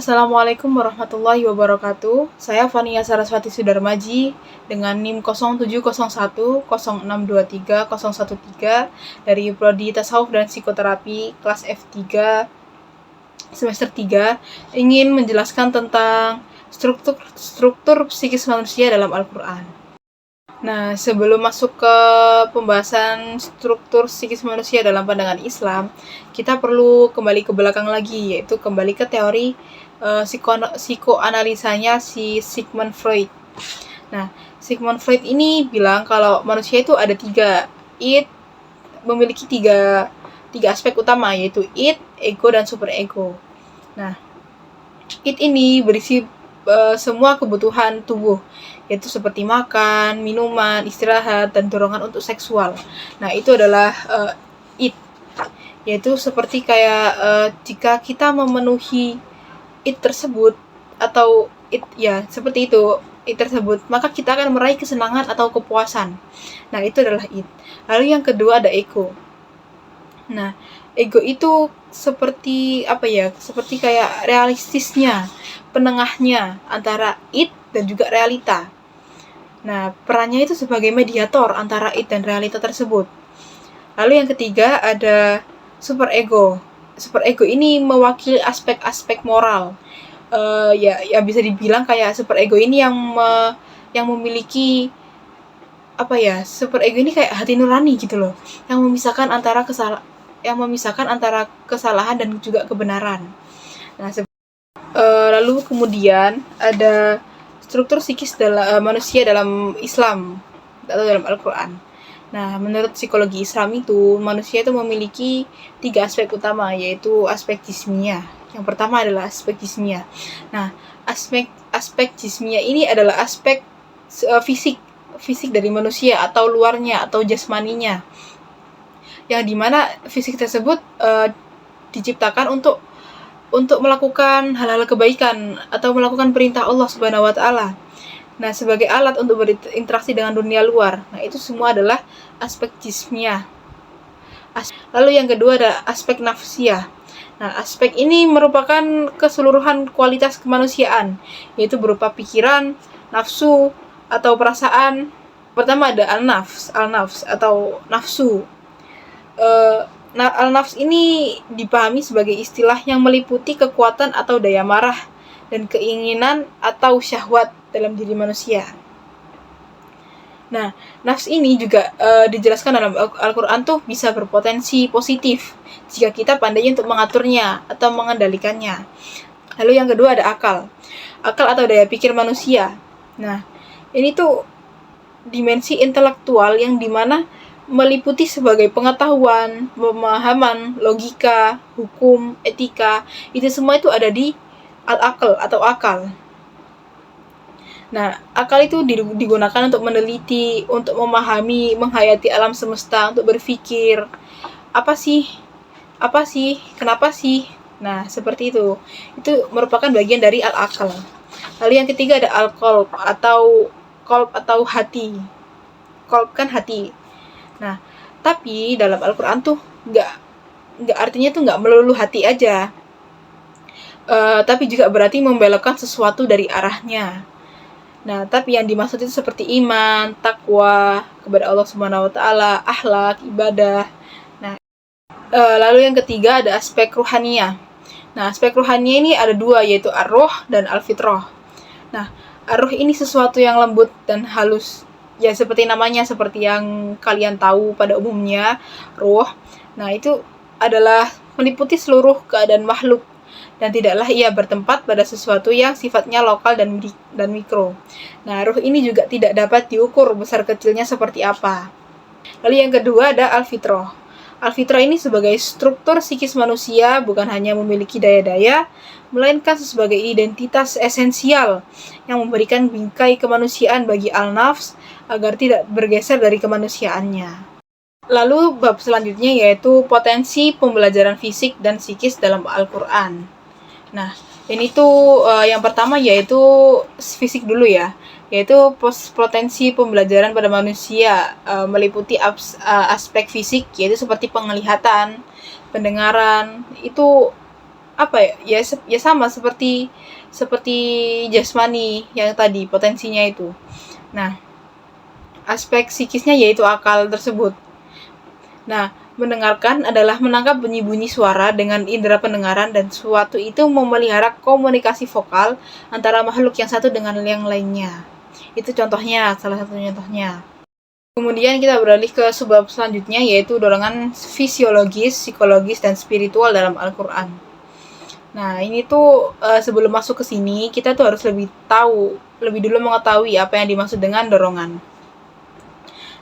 Assalamualaikum warahmatullahi wabarakatuh. Saya Fania Saraswati Sudarmaji dengan NIM 070106230113 dari Prodi Tasawuf dan Psikoterapi kelas F3 semester 3 ingin menjelaskan tentang struktur psikis manusia dalam Al-Quran. Nah, sebelum masuk ke pembahasan struktur psikis manusia dalam pandangan Islam, kita perlu kembali ke belakang lagi, yaitu kembali ke teori psikoanalisanya si Sigmund Freud. Nah, Sigmund Freud ini bilang kalau manusia itu ada memiliki tiga aspek utama, yaitu id, ego, dan superego. Nah, id ini berisi semua kebutuhan tubuh, yaitu seperti makan, minuman, istirahat, dan dorongan untuk seksual. Nah, itu adalah id, yaitu seperti kayak jika kita memenuhi id tersebut atau id seperti itu, id tersebut, maka kita akan meraih kesenangan atau kepuasan. Nah, itu adalah id. Lalu yang kedua ada ego. Nah, ego itu seperti seperti kayak realistisnya, penengahnya antara id dan juga realita. Nah, perannya itu sebagai mediator antara id dan realita tersebut. Lalu yang ketiga ada superego. Superego ini mewakili aspek-aspek moral. Bisa dibilang kayak superego ini yang memiliki superego ini kayak hati nurani gitu loh, yang memisahkan antara kesalahan dan juga kebenaran. Nah, lalu kemudian ada struktur psikis manusia dalam Islam atau dalam Al-Quran. Nah, menurut psikologi Islam itu, manusia itu memiliki 3 aspek utama, yaitu aspek jismiyah. Yang pertama adalah aspek jismiyah. Nah, aspek jismiyah ini adalah aspek fisik dari manusia atau luarnya atau jasmaninya, yang dimana fisik tersebut diciptakan untuk melakukan hal-hal kebaikan atau melakukan perintah Allah Subhanahu wa taala. Nah, sebagai alat untuk berinteraksi dengan dunia luar. Nah, itu semua adalah aspek jismiyah. Lalu yang kedua ada aspek nafsiyah. Nah, aspek ini merupakan keseluruhan kualitas kemanusiaan, yaitu berupa pikiran, nafsu, atau perasaan. Pertama ada al-nafs atau nafsu. Al-nafs ini dipahami sebagai istilah yang meliputi kekuatan atau daya marah dan keinginan atau syahwat dalam diri manusia. Nah, nafs ini juga dijelaskan dalam Al-Quran tuh bisa berpotensi positif jika kita pandai untuk mengaturnya atau mengendalikannya. Lalu yang kedua ada akal atau daya pikir manusia. Nah, ini tuh dimensi intelektual yang dimana meliputi sebagai pengetahuan, pemahaman, logika, hukum, etika. Itu semua itu ada di al-aql atau akal. Nah, akal itu digunakan untuk meneliti, untuk memahami, menghayati alam semesta, untuk berpikir, apa sih, kenapa sih? Nah, seperti itu. Itu merupakan bagian dari al-aql. Lalu yang ketiga ada al-qalb atau hati. Qalb kan hati. Nah, tapi dalam Al-Quran tuh nggak artinya tuh nggak melulu hati aja, tapi juga berarti membelokkan sesuatu dari arahnya. Nah, tapi yang dimaksud itu seperti iman, takwa kepada Allah Subhanahu wa taala, akhlak, ibadah. Nah, lalu yang ketiga ada aspek ruhaniyah. Nah, aspek ruhaniyah ini ada 2, yaitu ar-ruh dan al-fitrah. Nah, ar-ruh ini sesuatu yang lembut dan halus. Ya, seperti namanya, seperti yang kalian tahu pada umumnya, ruh. Nah, itu adalah meliputi seluruh keadaan makhluk dan tidaklah ia bertempat pada sesuatu yang sifatnya lokal dan mikro. Nah, ruh ini juga tidak dapat diukur besar kecilnya seperti apa. Lalu yang kedua ada al-fitrah. Al-fitrah ini sebagai struktur psikis manusia bukan hanya memiliki daya-daya, melainkan sebagai identitas esensial yang memberikan bingkai kemanusiaan bagi al-nafs agar tidak bergeser dari kemanusiaannya. Lalu bab selanjutnya yaitu potensi pembelajaran fisik dan psikis dalam Al-Quran. Nah, ini tuh yang pertama yaitu fisik dulu ya, yaitu potensi pembelajaran pada manusia meliputi aspek fisik, yaitu seperti penglihatan, pendengaran. Itu apa ya, ya sama seperti jasmani yang tadi potensinya itu. Nah, aspek psikisnya yaitu akal tersebut. Nah, mendengarkan adalah menangkap bunyi-bunyi suara dengan indera pendengaran, dan suatu itu memelihara komunikasi vokal antara makhluk yang satu dengan yang lainnya. Itu contohnya, salah satu contohnya. Kemudian kita beralih ke sebab selanjutnya, yaitu dorongan fisiologis, psikologis, dan spiritual dalam Al-Quran. Nah, ini tuh sebelum masuk ke sini, kita tuh harus lebih dulu mengetahui apa yang dimaksud dengan dorongan.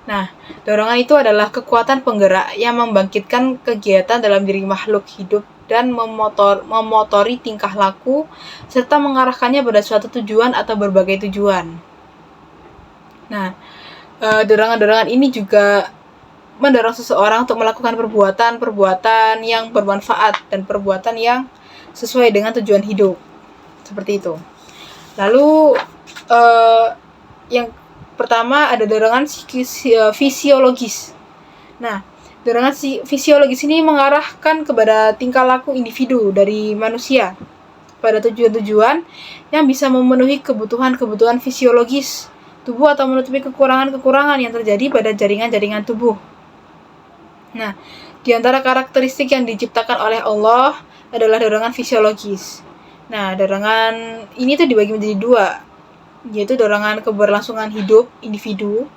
Nah, dorongan itu adalah kekuatan penggerak yang membangkitkan kegiatan dalam diri makhluk hidup dan memotori tingkah laku serta mengarahkannya pada suatu tujuan atau berbagai tujuan. Nah, dorongan-dorongan ini juga mendorong seseorang untuk melakukan perbuatan yang bermanfaat dan perbuatan yang sesuai dengan tujuan hidup. Seperti itu. Lalu yang pertama ada dorongan fisiologis. Nah, dorongan fisiologis ini mengarahkan kepada tingkah laku individu dari manusia pada tujuan-tujuan yang bisa memenuhi kebutuhan-kebutuhan fisiologis tubuh atau menutupi kekurangan-kekurangan yang terjadi pada jaringan-jaringan tubuh. Nah, di antara karakteristik yang diciptakan oleh Allah adalah dorongan fisiologis. Nah, dorongan ini tuh dibagi menjadi dua, yaitu dorongan keberlangsungan hidup individu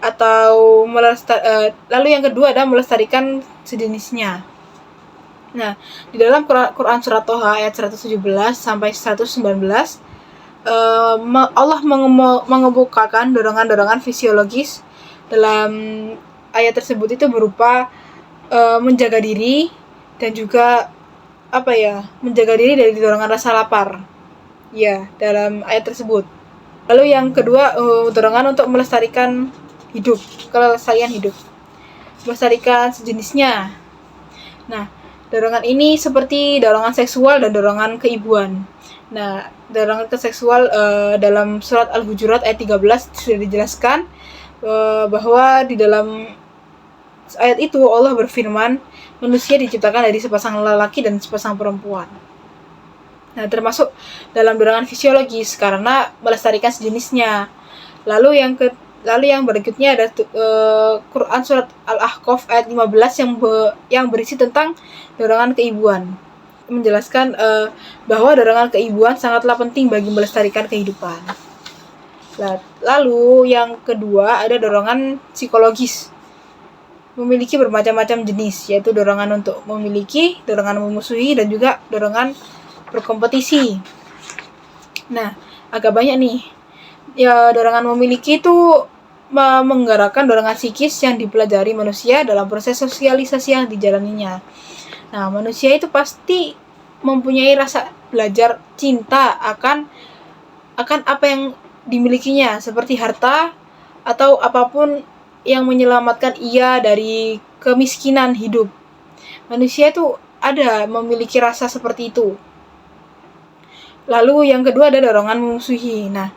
atau lalu yang kedua adalah melestarikan sejenisnya. Nah, di dalam Quran surat Toha ayat 117 sampai 119 Allah mengemukakan dorongan-dorongan fisiologis dalam ayat tersebut itu berupa menjaga diri dan juga menjaga diri dari dorongan rasa lapar. Ya, dalam ayat tersebut. Lalu yang kedua, dorongan untuk melestarikan hidup, kelestarian hidup. Melestarikan sejenisnya. Nah, dorongan ini seperti dorongan seksual dan dorongan keibuan. Nah, dorongan ke seksual dalam surat Al-Hujurat ayat 13 sudah dijelaskan bahwa di dalam ayat itu Allah berfirman, manusia diciptakan dari sepasang lelaki dan sepasang perempuan. Nah, termasuk dalam dorongan fisiologis karena melestarikan sejenisnya. Lalu yang berikutnya ada Quran surat Al-Ahqaf ayat 15 yang berisi tentang dorongan keibuan. Menjelaskan bahwa dorongan keibuan sangatlah penting bagi melestarikan kehidupan. Lalu yang kedua ada dorongan psikologis. Memiliki bermacam-macam jenis, yaitu dorongan untuk memiliki, dorongan memusuhi, dan juga dorongan berkompetisi. Nah, agak banyak nih. Ya, dorongan memiliki itu menggerakkan dorongan psikis yang dipelajari manusia dalam proses sosialisasi yang dijalaninya. Nah, manusia itu pasti mempunyai rasa belajar cinta akan apa yang dimilikinya, seperti harta atau apapun yang menyelamatkan ia dari kemiskinan hidup. Manusia itu memiliki rasa seperti itu. Lalu yang kedua ada dorongan memusuhi. Nah,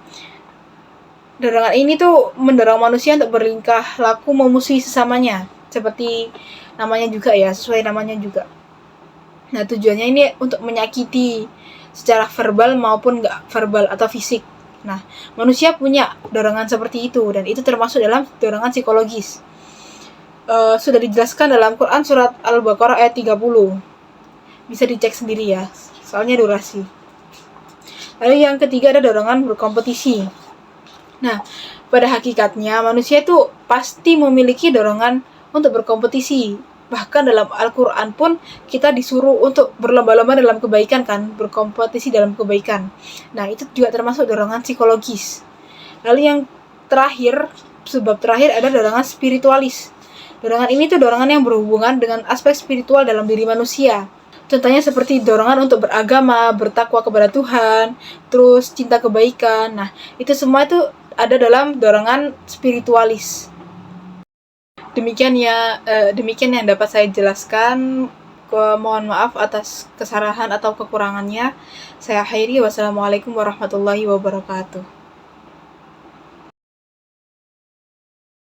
dorongan ini tuh mendorong manusia untuk bertingkah laku memusuhi sesamanya. Seperti namanya juga ya, sesuai namanya juga. Nah, tujuannya ini untuk menyakiti secara verbal maupun nggak verbal atau fisik. Nah, manusia punya dorongan seperti itu, dan itu termasuk dalam dorongan psikologis. Sudah dijelaskan dalam Quran surat Al-Baqarah ayat 30. Bisa dicek sendiri ya, soalnya durasi. Lalu yang ketiga ada dorongan berkompetisi. Nah, pada hakikatnya manusia itu pasti memiliki dorongan untuk berkompetisi. Bahkan dalam Al-Quran pun kita disuruh untuk berlomba-lomba dalam kebaikan kan, berkompetisi dalam kebaikan. Nah, itu juga termasuk dorongan psikologis. Lalu yang terakhir, sebab terakhir ada dorongan spiritualis. Dorongan ini tuh dorongan yang berhubungan dengan aspek spiritual dalam diri manusia. Contohnya seperti dorongan untuk beragama, bertakwa kepada Tuhan, terus cinta kebaikan. Nah, itu semua itu ada dalam dorongan spiritualis. Demikian yang dapat saya jelaskan. Mohon maaf atas kesalahan atau kekurangannya. Saya akhiri. Wassalamualaikum warahmatullahi wabarakatuh.